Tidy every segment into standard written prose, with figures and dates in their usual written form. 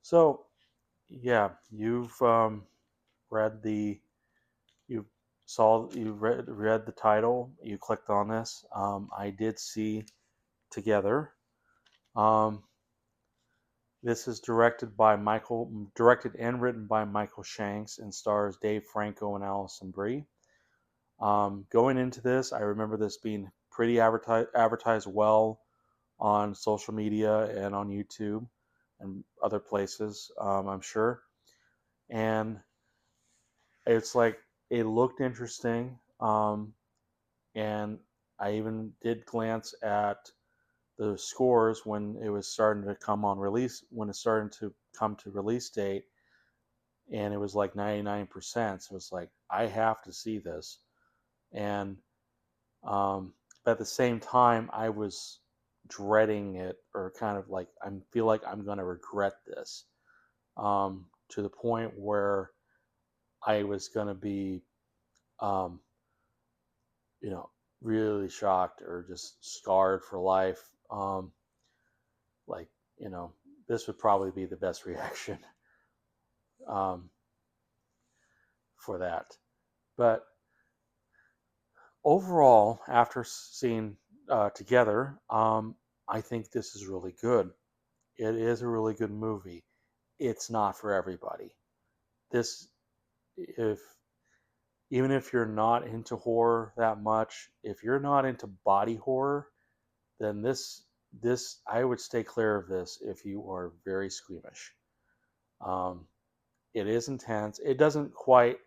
So, yeah, you've read the you you read the title. You clicked on this. I did see Together. Um, this is directed and written by Michael Shanks, and stars Dave Franco and Allison Brie. Going into this, I remember this being pretty advertised well on social media and on YouTube and other places. I'm sure, and it's like it looked interesting. And I even did glance at the scores when it was starting to come on release, when it started to come to release date, and it was like 99%. So it's like, I have to see this. And but at the same time, I was dreading it, or kind of like, I feel like I'm going to regret this, to the point where I was going to be, um, you know, really shocked or just scarred for life. Like, you know, this would probably be the best reaction, um, for that. But overall, after seeing Together, I think this is really good. It is a really good movie. It's not for everybody. This, if even if you're not into horror that much, if you're not into body horror, then this I would stay clear of this if you are very squeamish. Um, it is intense. It doesn't quite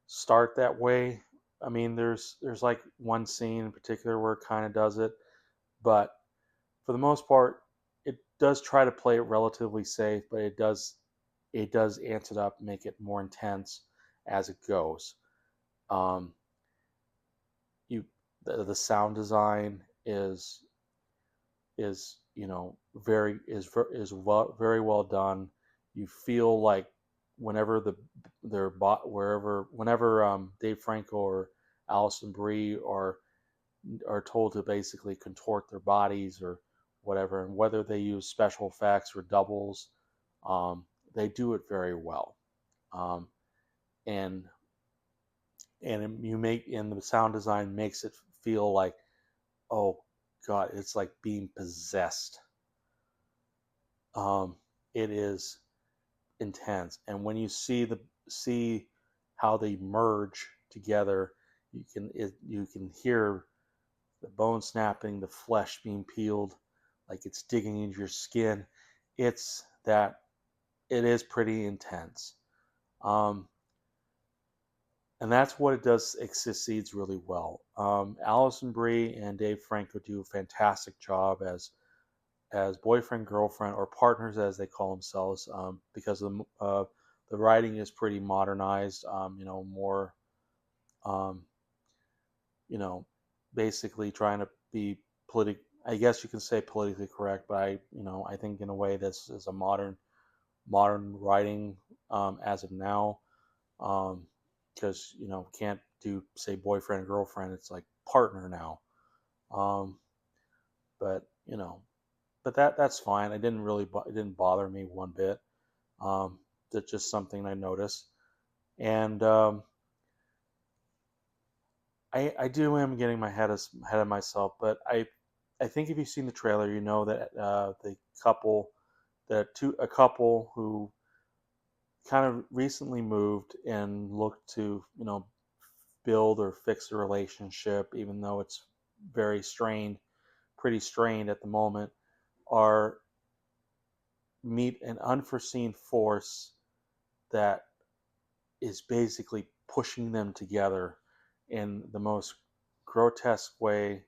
start that way. I mean, there's like one scene in particular where it kind of does it, but for the most part, it does try to play it relatively safe, but it does amp it up, make it more intense as it goes. Um, you the sound design is very well done. You feel like whenever whenever Dave Franco or Alison Brie are told to basically contort their bodies or whatever, and whether they use special effects or doubles, they do it very well. Um, and and the sound design makes it feel like, oh god, it's like being possessed. Um, it is intense, and when you see how they merge together, you can hear the bone snapping, the flesh being peeled, like it's digging into your skin. It's that it is pretty intense. Um, and that's what it does. It succeeds really well. Allison Brie and Dave Franco do a fantastic job as boyfriend girlfriend, or partners as they call themselves, because the writing is pretty modernized. More, um, you know, basically trying to be I guess you can say politically correct, but I think in a way this is a modern writing, as of now, because can't do say boyfriend girlfriend. It's like partner now. Um, but that's fine. It didn't bother me one bit. That's just something I noticed, and I do am getting my head of myself, but I think if you've seen the trailer, you know that the couple a couple who kind of recently moved and looked to build or fix a relationship, even though it's very pretty strained at the moment, are meet an unforeseen force that is basically pushing them together in the most grotesque way,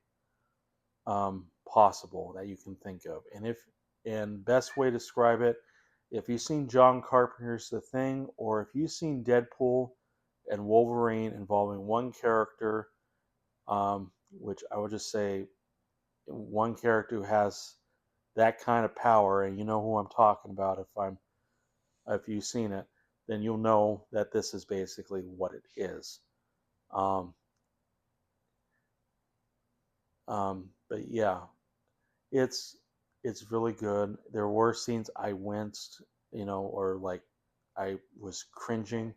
possible that you can think of. And best way to describe it, if you've seen John Carpenter's The Thing, or if you've seen Deadpool and Wolverine involving one character, which I would just say one character who has that kind of power, and you know who I'm talking about if you've seen it, then you'll know that this is basically what it is. Um, but yeah, it's it's really good. There were scenes I winced, or like I was cringing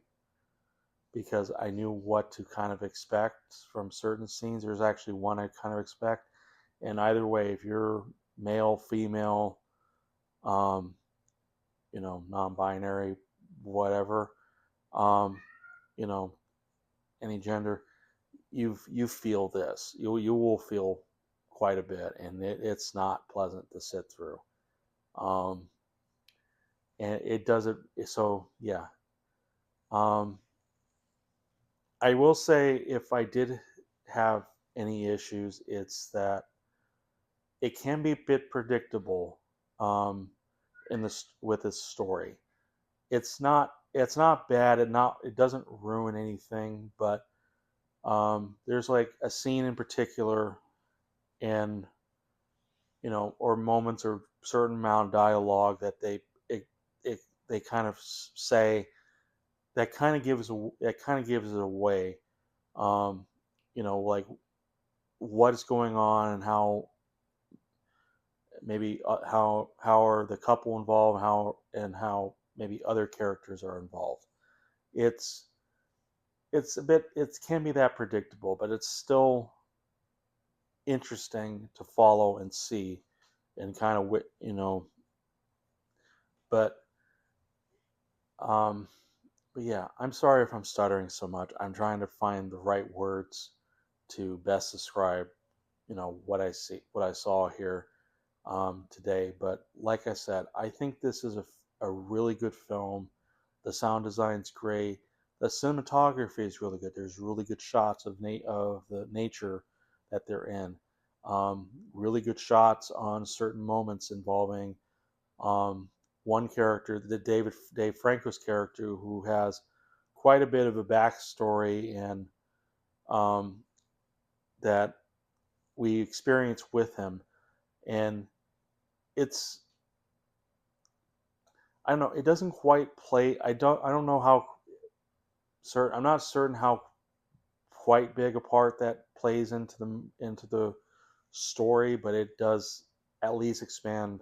because I knew what to kind of expect from certain scenes. There's actually one I kind of expect, and either way, if you're male, female, um, non-binary, whatever, um, you know, any gender, you feel this. You will feel quite a bit, and it's not pleasant to sit through. Um, and it doesn't. So yeah. Um, I will say if I did have any issues, it's that it can be a bit predictable um, in this with this story. It's not bad. It doesn't ruin anything, but there's like a scene in particular, and or moments or certain amount of dialogue that it, it they kind of say that kind of gives it away. Um, like what is going on and how maybe how are the couple involved, how maybe other characters are involved. It's it can be that predictable, but it's still interesting to follow and see and kind of but um but yeah, I'm sorry if I'm stuttering so much. I'm trying to find the right words to best describe what I saw here today. But like I said, I think this is a really good film. The sound design's great. The cinematography is really good. There's really good shots of the nature that they're in. Really good shots on certain moments involving um, one character, the Dave Franco's character, who has quite a bit of a backstory and um, that we experience with him, and it's I don't know. It doesn't quite play. I don't know how certain. I'm not certain how quite big a part that plays into the story, but it does at least expand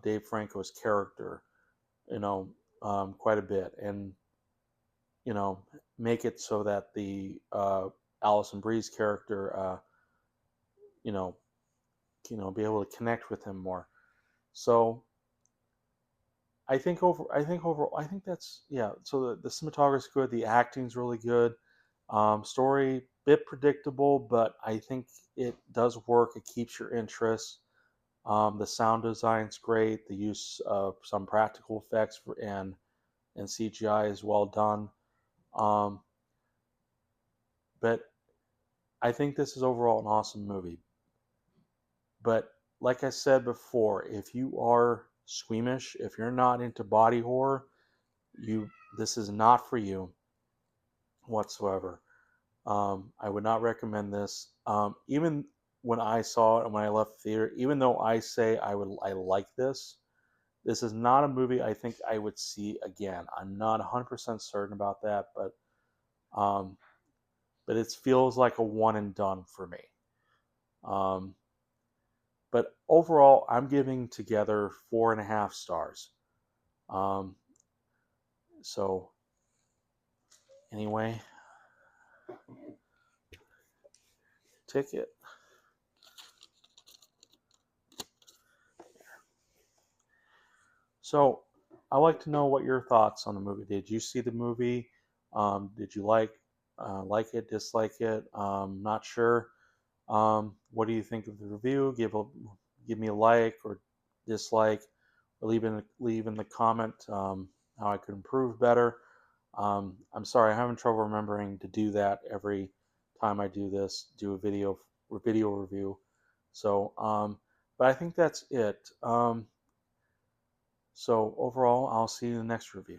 Dave Franco's character, you know, quite a bit, and you know, make it so that the Allison Bree's character, you know, be able to connect with him more. So I think that's yeah. So the cinematography is good. The acting's really good. Story bit predictable, but I think it does work. It keeps your interest. The sound design's great. The use of some practical effects and CGI is well done. Um, but I think this is overall an awesome movie. But like I said before, if you are squeamish, if you're not into body horror, you this is not for you whatsoever. I would not recommend this. Even when I saw it and when I left the theater, even though I say I like this, this is not a movie I think I would see again. I'm not 100% certain about that, um, but it feels like a one and done for me. Um, but overall, I'm giving Together 4.5 stars. Um, so anyway, Ticket. So I'd like to know what your thoughts on the movie. Did you see the movie? Did you like it, dislike it? Not sure. What do you think of the review? Give me a like or dislike, or leave in the comment how I could improve better. I'm sorry, I'm having trouble remembering to do that every time I do this. Do a video review. So, but I think that's it. So overall, I'll see you in the next review.